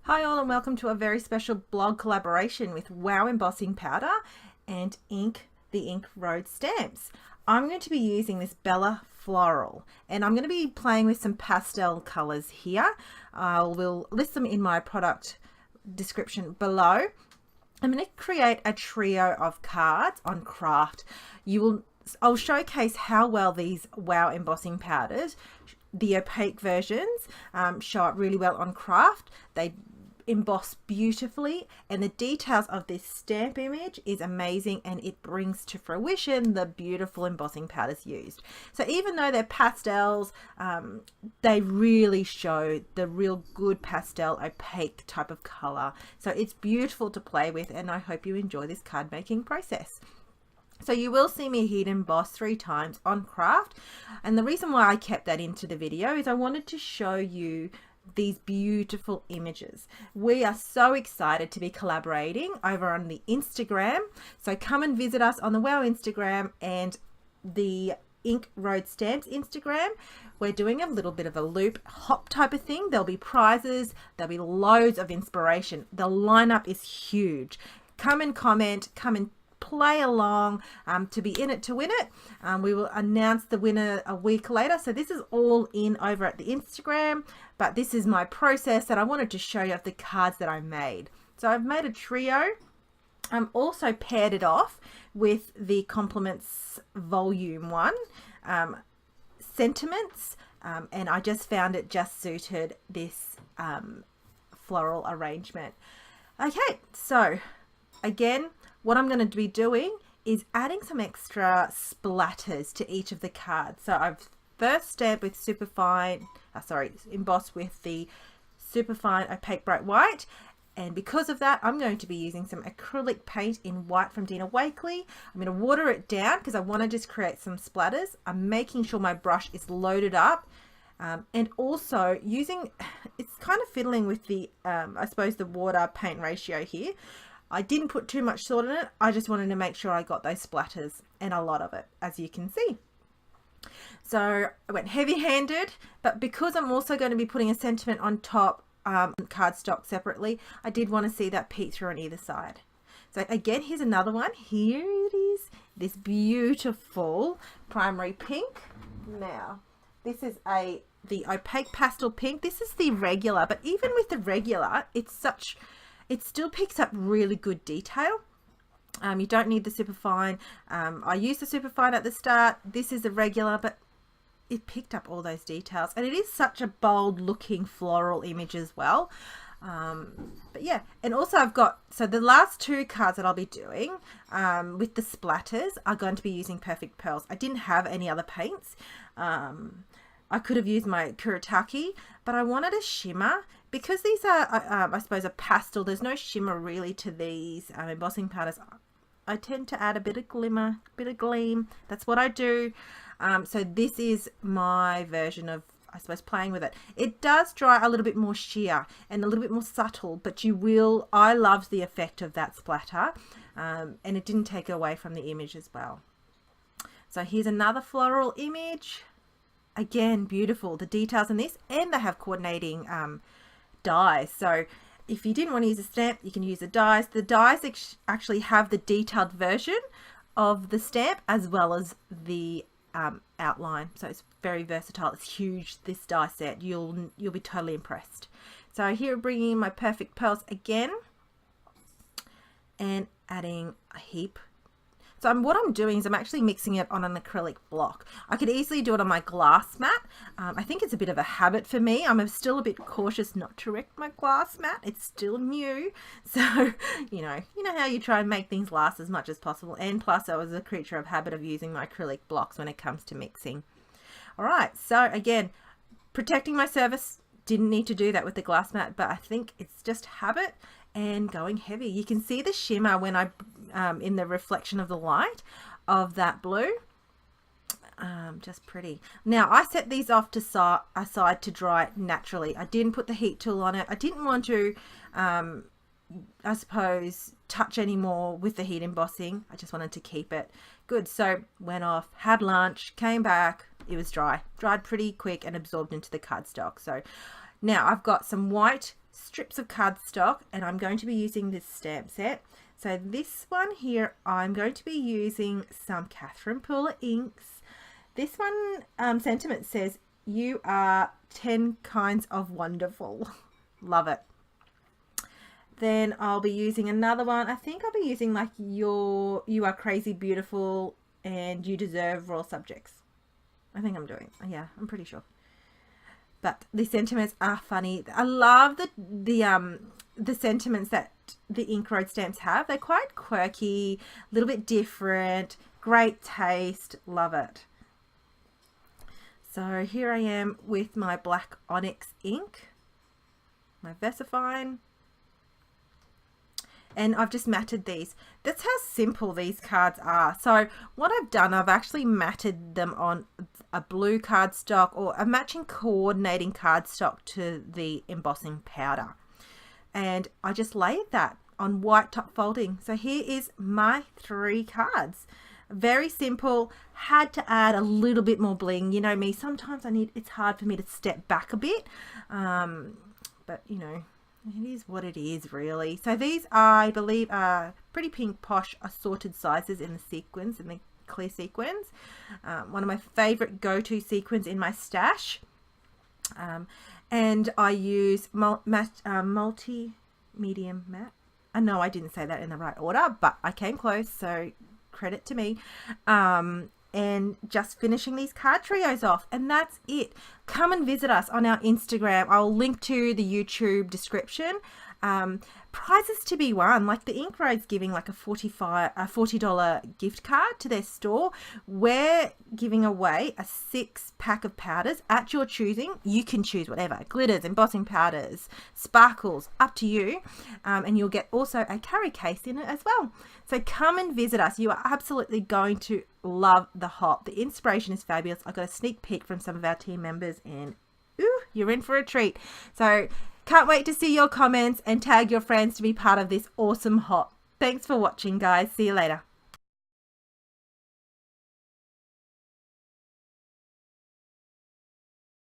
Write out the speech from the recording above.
Hi all and welcome to a very special blog collaboration with Wow Embossing Powder and the Ink Road Stamps. I'm going to be using this Bella Floral and I'm going to be playing with some pastel colors here. I will list them in my product description below. I'm going to create a trio of cards on craft. I'll showcase how well these Wow embossing powders, the opaque versions, show up really well on craft. They emboss beautifully and the details of this stamp image is amazing, and it brings to fruition the beautiful embossing powders used. So even though they're pastels, they really show the real good pastel opaque type of color. So it's beautiful to play with, and I hope you enjoy this card making process. So you will see me heat emboss 3 times on craft, and the reason why I kept that into the video is I wanted to show you these beautiful images. We are so excited to be collaborating over on the Instagram, so come and visit us on the Wow Instagram and the Ink Road Stamps Instagram. We're doing a little bit of a loop hop type of thing. There'll be prizes, there'll be loads of inspiration. The lineup is huge. Come and comment, come and play along to be in it to win it. We will announce the winner a week later. So this is all in over at the Instagram, but this is my process that I wanted to show you of the cards that I made. So I've made a trio. I'm also paired it off with the Compliments Volume 1 Sentiments, and I just found it just suited this floral arrangement. Okay, so again, what I'm going to be doing is adding some extra splatters to each of the cards. So I've first stamped with embossed with the Superfine Opaque Bright White, and because of that I'm going to be using some acrylic paint in white from Dina Wakley. I'm going to water it down because I want to just create some splatters. I'm making sure my brush is loaded up, and also it's kind of fiddling with the I suppose the water paint ratio here. I didn't put too much salt in it. I just wanted to make sure I got those splatters, and a lot of it, as you can see. So I went heavy-handed, but because I'm also going to be putting a sentiment on top, cardstock separately, I did want to see that peek through on either side. So again, here's another one. Here it is, this beautiful primary pink. Now, this is the opaque pastel pink. This is the regular, but even with the regular, it still picks up really good detail. You don't need the Superfine. I used the Superfine at the start. This is a regular, but it picked up all those details. And it is such a bold looking floral image as well. But yeah, and also I've got, so the last 2 cards that I'll be doing with the splatters are going to be using Perfect Pearls. I didn't have any other paints. I could have used my Kuretake, but I wanted a shimmer. Because these are, I suppose, a pastel, there's no shimmer really to these embossing powders. I tend to add a bit of glimmer, bit of gleam. That's what I do. So this is my version of, I suppose, playing with it. It does dry a little bit more sheer and a little bit more subtle, but I loved the effect of that splatter, and it didn't take away from the image as well. So here's another floral image. Again, beautiful. The details in this, and they have coordinating dies. So if you didn't want to use a stamp, you can use the dies. The dies actually have the detailed version of the stamp as well as the outline. So it's very versatile. It's huge, this die set. You'll be totally impressed. So here bringing in my Perfect Pearls again and adding a heap. So what I'm doing is I'm actually mixing it on an acrylic block. I could easily do it on my glass mat. I think it's a bit of a habit for me. I'm still a bit cautious not to wreck my glass mat. It's still new. So, you know how you try and make things last as much as possible. And plus I was a creature of habit of using my acrylic blocks when it comes to mixing. All right, so again, protecting my surface, didn't need to do that with the glass mat, but I think it's just habit and going heavy. You can see the shimmer when I in the reflection of the light of that blue. Just pretty. Now I set these off to aside to dry naturally. I didn't put the heat tool on it. I didn't want to I suppose touch anymore with the heat embossing. I just wanted to keep it good. So went off, had lunch, came back, it was dried pretty quick and absorbed into the cardstock. So now I've got some white strips of cardstock, and I'm going to be using this stamp set. So this one here, I'm going to be using some Catherine Pooler inks. This one sentiment says, "You are 10 kinds of wonderful." Love it. Then I'll be using another one. I think I'll be using like "You are crazy beautiful and you deserve royal subjects." I think I'm doing, yeah, I'm pretty sure. But the sentiments are funny. I love the sentiments that the ink road stamps have. They're quite quirky, a little bit different, great taste, love it. So here I am with my black onyx ink, my VersaFine, and I've just matted these. That's how simple these cards are. So what I've done, I've actually matted them on a blue cardstock or a matching coordinating cardstock to the embossing powder. And I just laid that on white top folding. So here is my 3 cards. Very simple. Had to add a little bit more bling. You know me, sometimes it's hard for me to step back a bit. But you know, it is what it is, really. So these are, I believe, are Pretty Pink Posh assorted sizes in the sequins, in the clear sequins. One of my favorite go-to sequins in my stash. And I use multi medium matte. No, I didn't say that in the right order, but I came close, so credit to me. And just finishing these card trios off, and that's it. Come and visit us on our Instagram. I'll link to the YouTube description. Prizes to be won, like the Ink Road's giving like a $40 gift card to their store. We're giving away a 6-pack of powders at your choosing. You can choose whatever, glitters, embossing powders, sparkles, up to you. And you'll get also a carry case in it as well. So come and visit us. You are absolutely going to love the hop. The inspiration is fabulous. I got a sneak peek from some of our team members, and ooh, you're in for a treat. So can't wait to see your comments and tag your friends to be part of this awesome hop. Thanks for watching, guys. See you later.